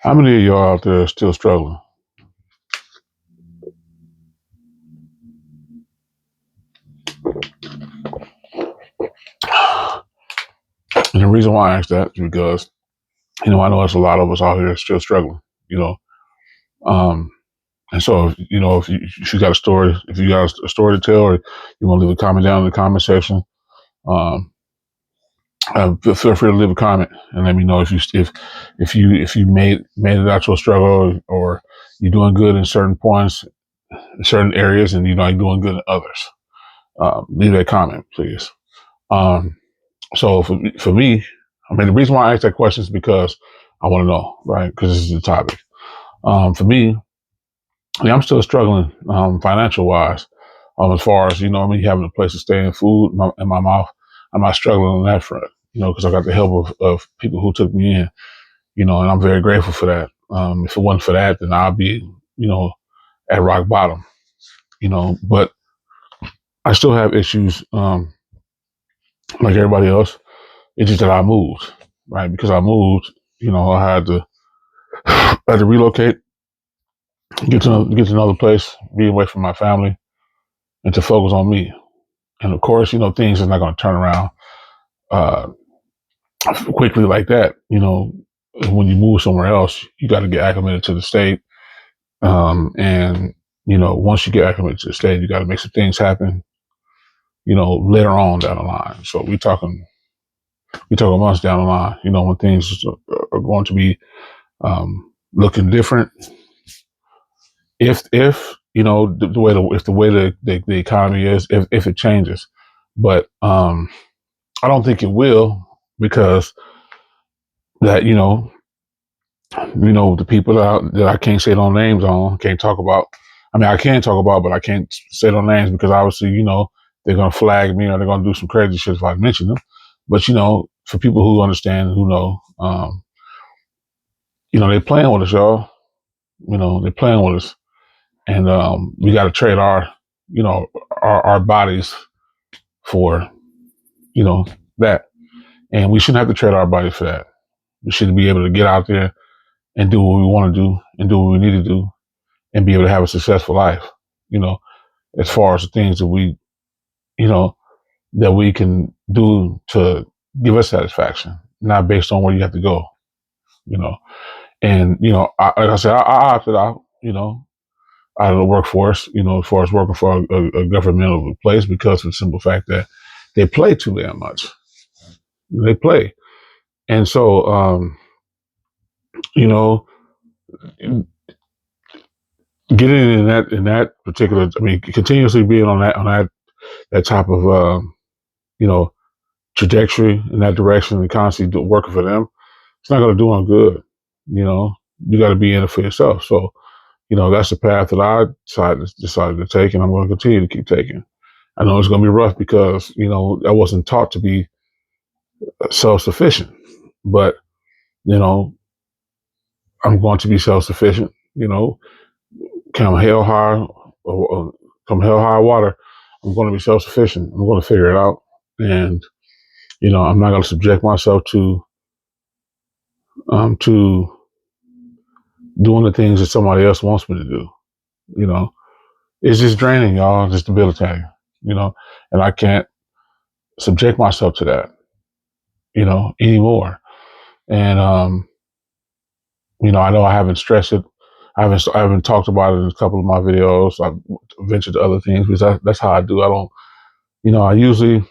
How many of y'all out there are still struggling? And the reason why I ask that is because, I know there's a lot of us out here still struggling, you know. Um, and so, if you got a story, if you got a story to tell, or you want to leave a comment down in the comment section, um, feel free to leave a comment and let me know if you made it out to a struggle, or you're doing good in certain points, in certain areas, and you're doing good in others. Leave that comment, please. Um, So for me, I mean, the reason why I ask that question is because I want to know, right? Because this is the topic. For me, I'm still struggling financial wise. As far as me having a place to stay and food in my mouth, I'm not struggling on that front. Because I got the help of people who took me in. And I'm very grateful for that. If it wasn't for that, then I'd be, at rock bottom. But I still have issues, like everybody else. It's just that I moved, right? Because I moved, I had to relocate, get to another place, be away from my family, and to focus on me. And of course, things are not going to turn around uh, quickly like that. When you move somewhere else, you got to get acclimated to the state. And once you get acclimated to the state, you got to make some things happen. Later on down the line. So we talking months down the line. When things are going to be looking different, if the way the economy is, if it changes. But I don't think it will, because that the people that I can't say no names on, can't talk about. I mean, I can talk about, but I can't say no names because obviously they're gonna flag me, or they're gonna do some crazy shit if I mention them. But for people who understand, who know, they're playing with us, y'all. They're playing with us, and we got to trade our bodies for you know that, and we shouldn't have to trade our bodies for that. We should be able to get out there and do what we want to do, and do what we need to do, and be able to have a successful life. You know, as far as the things you know that we can do to give us satisfaction, not based on where you have to go. You know, and like I said, I opted out. Out of the workforce. As far as working for a governmental place, because of the simple fact that they play too damn much. They play, and so you know, getting in that particular, I mean, continuously being on that type of you know trajectory in that direction, and constantly working for them, it's not going to do them good. You got to be in it for yourself. So that's the path that I decided to take, and I'm going to continue to keep taking. I know it's going to be rough because I wasn't taught to be self sufficient, but you know I'm going to be self sufficient. Come hell high, or come hell high water, I'm going to be self sufficient. I'm going to figure it out, and I'm not going to subject myself to doing the things that somebody else wants me to do. You know, it's just draining, y'all. Just debilitating. And I can't subject myself to that. Anymore. And I know I haven't stressed it. I haven't talked about it in a couple of my videos. I've ventured to other things because that's how I do. I don't. I usually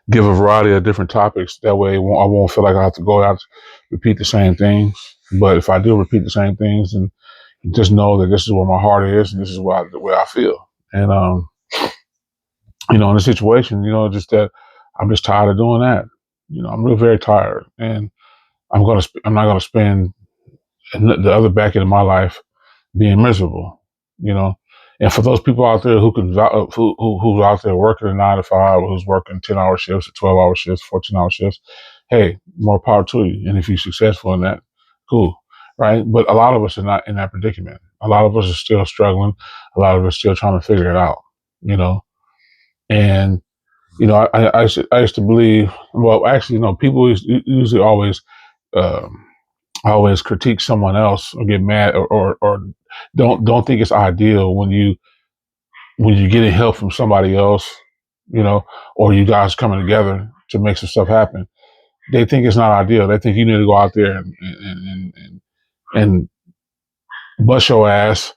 give a variety of different topics. That way, I won't feel like I have to go out repeat the same things. But if I do repeat the same things, and just know that this is where my heart is, and this is the way I feel. And in the situation, just that I'm just tired of doing that. I'm real very tired, and I'm not gonna spend the other back end of my life being miserable. You know, and for those people out there who's out there working a 9 to 5, or who's working 10-hour shifts, or 12-hour shifts, 14-hour shifts, hey, more power to you. And if you're successful in that, cool, right? But a lot of us are not in that predicament. A lot of us are still struggling. A lot of us still trying to figure it out. You know, and I used to believe. Well, actually, people usually always. Um, always critique someone else or get mad or don't think it's ideal when you getting help from somebody else, you know, or you guys coming together to make some stuff happen. They think it's not ideal. They think you need to go out there and bust your ass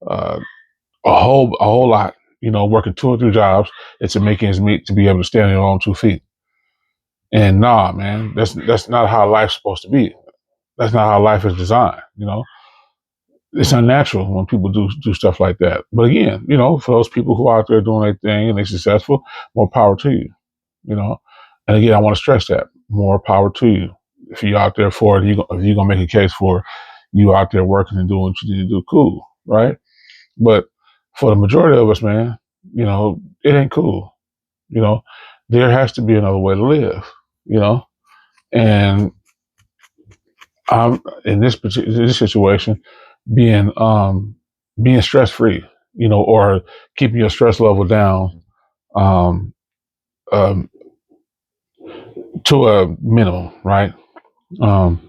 uh, a whole lot, you know, working 2 or 3 jobs and to make ends meet to be able to stand on your own 2 feet. And nah, man, that's not how life's supposed to be. That's not how life is designed. You know, it's unnatural when people do stuff like that. But again, you know, for those people who are out there doing their thing and they're successful, more power to you. You know, and again, I want to stress that more power to you. If you're out there for it, if you're gonna make a case for you out there working and doing what you need to do, cool, right? But for the majority of us, man, you know, it ain't cool. You know, there has to be another way to live. You know, and I'm in this particular this situation being being stress free, you know, or keeping your stress level down um, um, to a minimum, right? Um,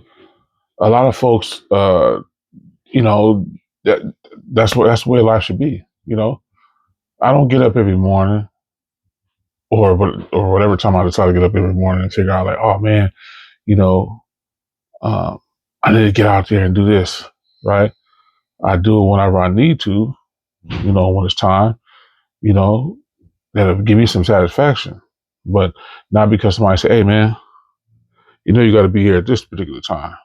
a lot of folks, you know, that that's the way life should be. You know, I don't get up every morning or whatever time I decide to get up every morning and figure out like, oh man, you know, um, I need to get out there and do this, right? I do it whenever I need to, you know, when it's time, you know, that'll give me some satisfaction. But not because somebody say, hey man, you know you gotta be here at this particular time.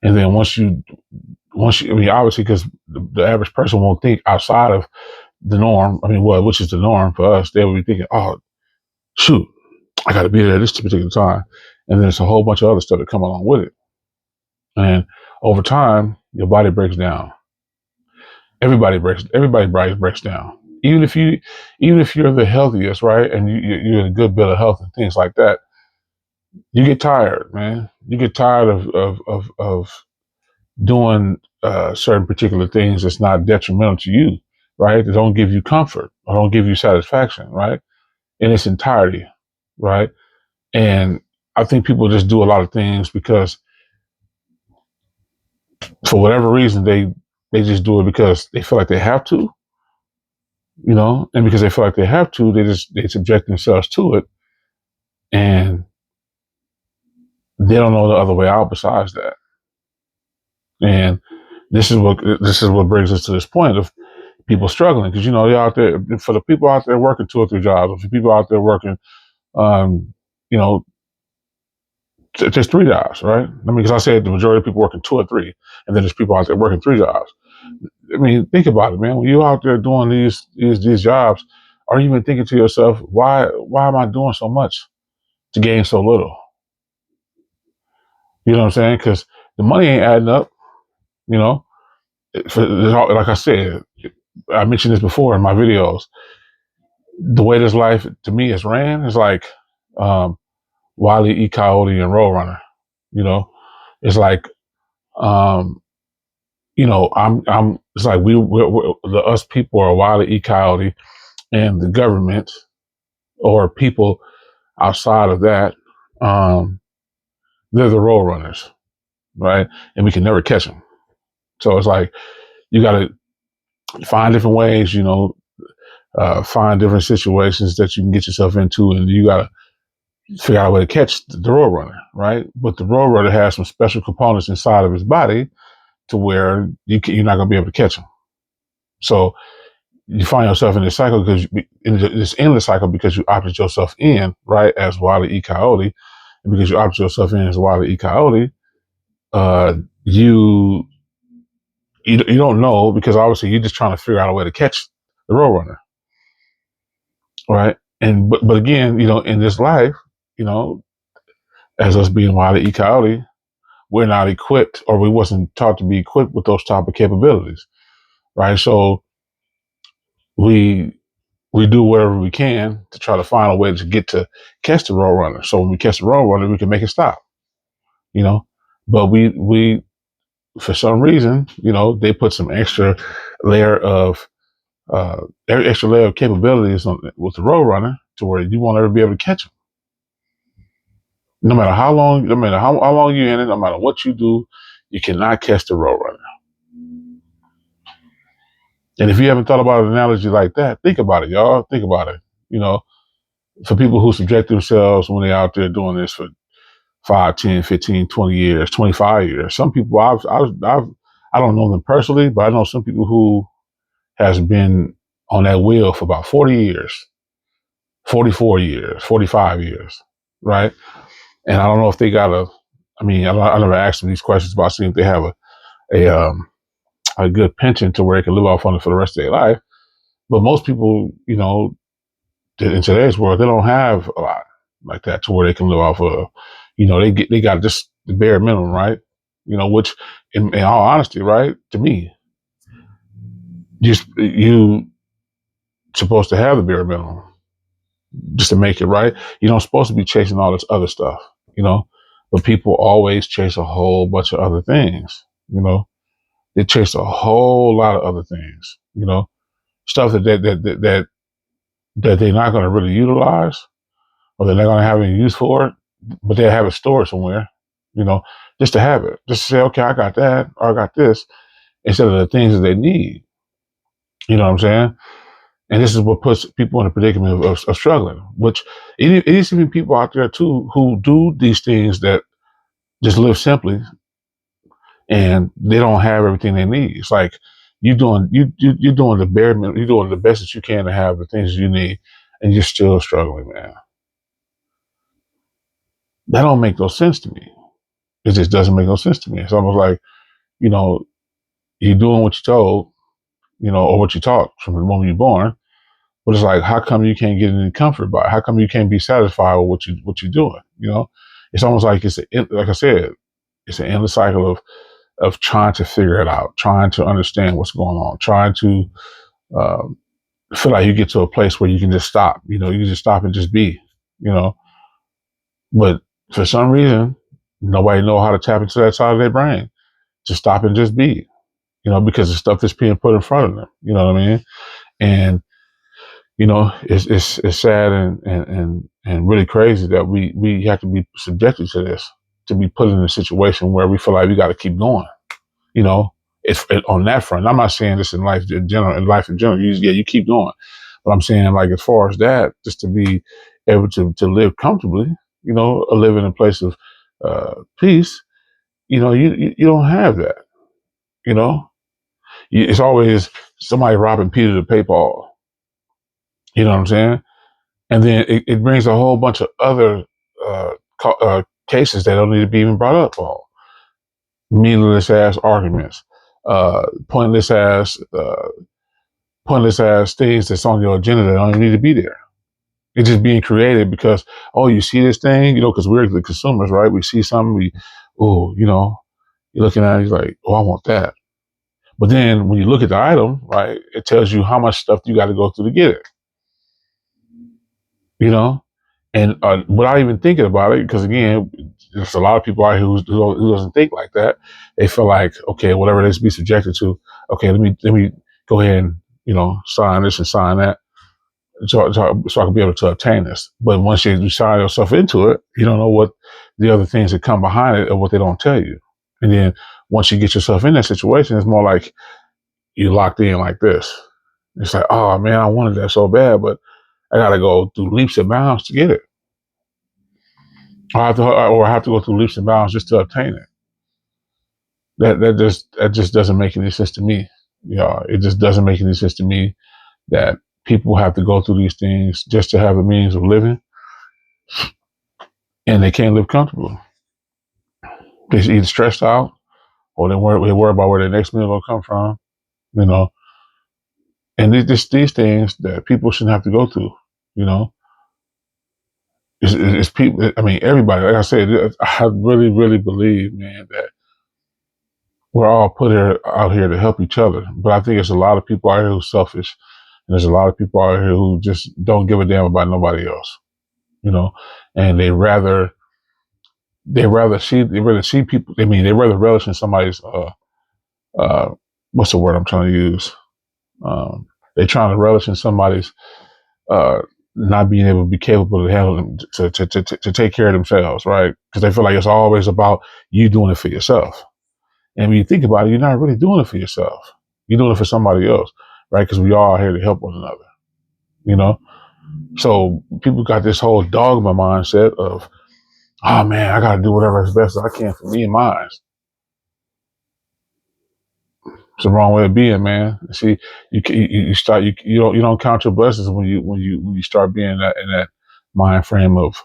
And then I mean obviously because the average person won't think outside of the norm. I mean well, which is the norm for us, they will be thinking, oh shoot, I gotta be there at this particular time. And then there's a whole bunch of other stuff that come along with it. And over time, your body breaks down. Everybody breaks down. Even if you're the healthiest, right, and you're in a good bit of health and things like that, you get tired, man. You get tired of doing certain particular things that's not detrimental to you, right? That don't give you comfort or don't give you satisfaction, right? In its entirety, right? And I think people just do a lot of things because for whatever reason they just do it because they feel like they have to, you know, and because they feel like they have to, they subject themselves to it, and they don't know the other way out besides that. And this is what brings us to this point of people struggling because you know you're out there for the people out there working 2 or 3 jobs, or for people out there working, um, you know, there's 3 jobs, right? I mean, because I said the majority of people working 2 or 3, and then there's people out there working 3 jobs. I mean, think about it, man. When you're out there doing these jobs, are you even thinking to yourself, why am I doing so much to gain so little? You know what I'm saying? Because the money ain't adding up. You know, like I said, I mentioned this before in my videos. The way this life to me is ran is like um, Wile E. Coyote and Roadrunner. You know, it's like um, you know, I'm. It's like we're the us people are Wile E. Coyote, and the government or people outside of that, um, they're the Roadrunners, right? And we can never catch them. So it's like you got to find different ways, you know, find different situations that you can get yourself into, and you got to figure out a way to catch the Roadrunner, right? But the Roadrunner has some special components inside of his body to where you're not going to be able to catch him. So you find yourself in this cycle because in this endless cycle because you opted yourself in, right, as Wile E. Coyote, and because you opted yourself in as Wile E. Coyote, uh, you, you don't know because obviously you're just trying to figure out a way to catch the Roadrunner, right? And but again, you know, in this life, you know, as us being Wile E. Coyote, we're not equipped or we wasn't taught to be equipped with those type of capabilities, right? So we we do whatever we can to try to find a way to get to catch the Roadrunner. So when we catch the Roadrunner, we can make it stop, you know. But we for some reason, you know, they put some layer of extra layer of capabilities with the Roadrunner to where you won't ever be able to catch him. No matter how long, no matter how long you're in it, no matter what you do, you cannot catch the road runner. And if you haven't thought about an analogy like that, think about it, y'all. Think about it. You know, for people who subject themselves when they're out there doing this for 5, 10, 15, 20 years, 25 years. Some people I don't know them personally, but I know some people who has been on that wheel for about 40 years, 44 years, 45 years, right? And I don't know if they got I never asked them these questions about seeing if they have a, um, a good pension to where they can live off on it for the rest of their life. But most people, in today's world, they don't have a lot like that to where they can live off of. They got just the bare minimum, right? Which in all honesty, right, to me, you supposed to have the bare minimum just to make it right. You don't supposed to be chasing all this other stuff, you know. But people always chase a whole bunch of other things, you know. They chase a whole lot of other things, stuff that they're not going to really utilize, or they're not going to have any use for it, but they have it stored somewhere, you know, just to have it, just to say, okay, I got that, or I got this, instead of the things that they need. You know what I'm saying? And this is what puts people in a predicament of struggling, which it is even people out there too who do these things that just live simply and they don't have everything they need. It's like you're doing the bare minimum, you're doing the best that you can to have the things you need, and you're still struggling, man. That don't make no sense to me. It just doesn't make no sense to me. It's almost like, you know, you're doing what you're told, or what you taught from the moment you're born. But it's like, how come you can't get any comfort by it? How come you can't be satisfied with what you're doing? It's almost like like I said, it's an endless cycle of trying to figure it out, trying to understand what's going on, trying to um, feel like you get to a place where you can just stop. You can just stop and just be. You know, but for some reason, nobody know how to tap into that side of their brain to stop and just be. Because the stuff that's being put in front of them. You know what I mean? And it's sad and really crazy that we have to be subjected to this, to be put in a situation where we feel like we got to keep going. You know, on that front. I'm not saying this in life in general. In life in general, you keep going. But I'm saying, like, as far as that, just to be able to live comfortably, live in a place of peace. You don't have that. You know, it's always somebody robbing Peter to pay Paul. You know what I'm saying? And then it brings a whole bunch of other cases that don't need to be even brought up. All meaningless ass arguments, uh, pointless ass, uh, pointless ass things that's on your agenda that don't even need to be there. It's just being created because, oh, you see this thing, because we're the consumers, right? We see something, you're looking at it, you're like, oh, I want that. But then when you look at the item, right, it tells you how much stuff you got to go through to get it. You know, and without even thinking about it, because again, there's a lot of people out here who doesn't think like that. They feel like, okay, whatever this be subjected to, okay, let me go ahead and sign this and sign that, so I can be able to obtain this. But once you sign yourself into it, you don't know what the other things that come behind it or what they don't tell you. And then once you get yourself in that situation, it's more like you're locked in like this. It's like, oh man, I wanted that so bad, but I gotta go through leaps and bounds to get it. I have to go through leaps and bounds just to obtain it. That just doesn't make any sense to me. It just doesn't make any sense to me that people have to go through these things just to have a means of living, and they can't live comfortable. They're either stressed out, or they worry about where their next meal will come from. You know, and these things that people shouldn't have to go through. You know, it's people. I mean, everybody. Like I said, I really, really believe, man, that we're all put here out here to help each other. But I think there's a lot of people out here who's selfish, and there's a lot of people out here who just don't give a damn about nobody else. And they rather see people. I mean, they rather relish in somebody's uh what's the word I'm trying to use? They're trying to relish in somebody's uh not being able to be capable to handle them, to take care of themselves, right? Because they feel like it's always about you doing it for yourself. And when you think about it, you're not really doing it for yourself. You're doing it for somebody else, right? Because we all are here to help one another, you know? So people got this whole dogma mindset of, oh man, I got to do whatever as best as I can for me and mine. It's the wrong way of being, man. See, you start you don't count your blessings when you start being in that mind frame of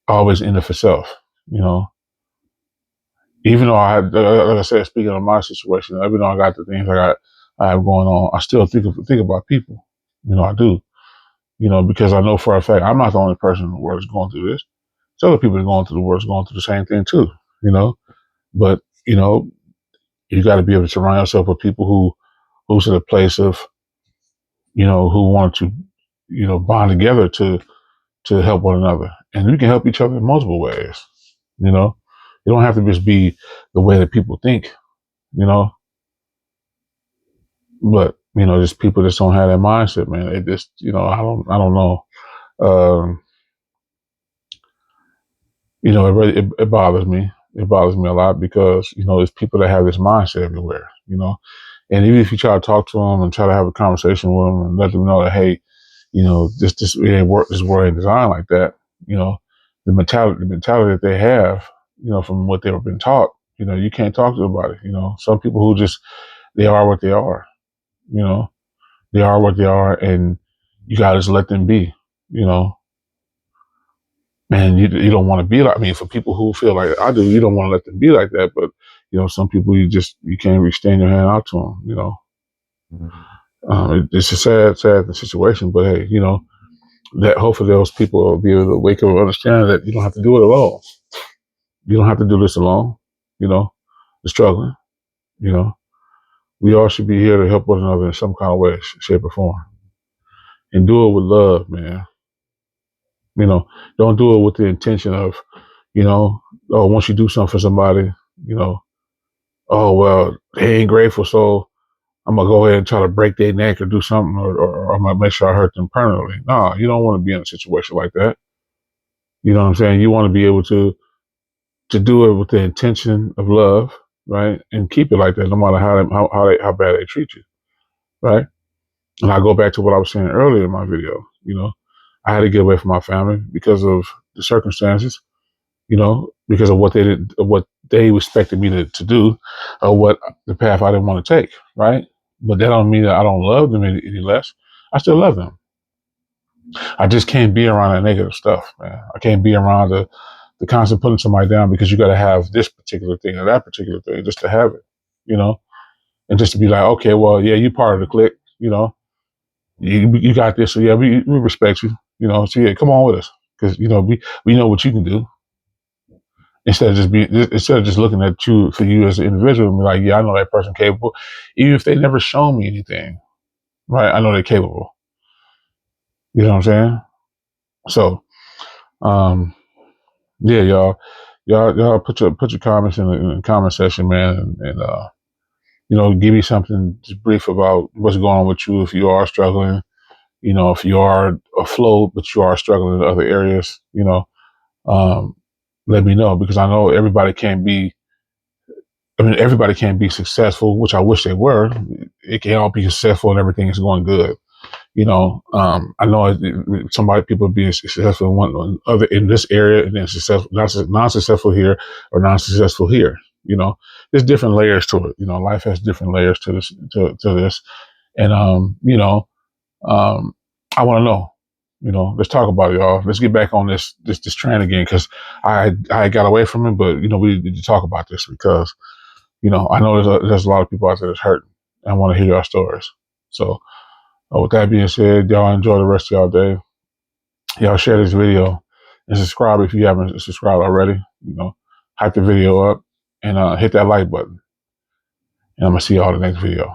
always in it for self. You know, even though like I said, speaking of my situation, even though I got the things I have going on, I still think about people. You know, I do. You know, because I know for a fact I'm not the only person in the world that's going through this. There's other people that are going through the world going through the same thing too. You know, but you know, you got to be able to surround yourself with people who's in a place of, you know, who want to, you know, bond together to help one another, and we can help each other in multiple ways. You know, it don't have to just be the way that people think. You know, but you know, just people just don't have that mindset, man. It just, you know, I don't know. Um, you know, it bothers me. It bothers me a lot because, you know, there's people that have this mindset everywhere. You know, and even if you try to talk to them and try to have a conversation with them and let them know that, hey, you know, this it ain't work. This world ain't designed like that. You know, the mentality that they have, you know, from what they've been taught. You know, you can't talk to them about it. You know, some people who just they are what they are. You know, they are what they are, and you gotta just let them be. You know, and you don't want to be like. I mean, for people who feel like I do, you don't want to let them be like that. But you know, some people you can't extend your hand out to them. You know, it's a sad situation. But hey, you know, that hopefully those people will be able to wake up and understand that you don't have to do it alone. You don't have to do this alone. You know, the struggling. You know, we all should be here to help one another in some kind of way, shape, or form, and do it with love, man. You know, don't do it with the intention of, you know, oh, once you do something for somebody, you know, oh well, they ain't grateful, so I'm gonna go ahead and try to break their neck or do something, or I'm gonna make sure I hurt them permanently. No, you don't want to be in a situation like that. You know what I'm saying? You want to be able to do it with the intention of love, right? And keep it like that, no matter how bad they treat you, right? And I go back to what I was saying earlier in my video. You know, I had to get away from my family because of the circumstances. You know, because of what they did, what they expected me to do, or what the path I didn't want to take, right? But that don't mean that I don't love them any less. I still love them. I just can't be around that negative stuff, man. I can't be around the constant putting somebody down because you got to have this particular thing or that particular thing just to have it, you know, and just to be like, okay, well, yeah, you part of the clique, you know, you got this, so yeah, we respect you, you know, so yeah, come on with us because you know we know what you can do instead of just looking at you for you as an individual and be like, yeah, I know that person capable, even if they never shown me anything, right? I know they're capable. You know what I'm saying? So, um, yeah, y'all put your comments in the comment section, man, and you know, give me something just brief about what's going on with you if you are struggling. You know, if you are afloat but you are struggling in other areas, you know, um, let me know because I know everybody can't be. I mean, everybody can't be successful, which I wish they were. It can't all be successful and everything is going good. You know, I know people being successful in one other in this area and then successful, non-successful here or non-successful here. You know, there's different layers to it. You know, life has different layers to this, to this. And, you know, um, I want to know, you know, let's talk about it, y'all. Let's get back on this train again. Cause I got away from it, but you know, we need to talk about this because, you know, I know there's a lot of people out there that's hurting and want to hear our stories. So, with that being said, y'all enjoy the rest of y'all day. Y'all share this video and subscribe if you haven't subscribed already. You know, hype the video up and hit that like button. And I'm gonna see y'all in the next video.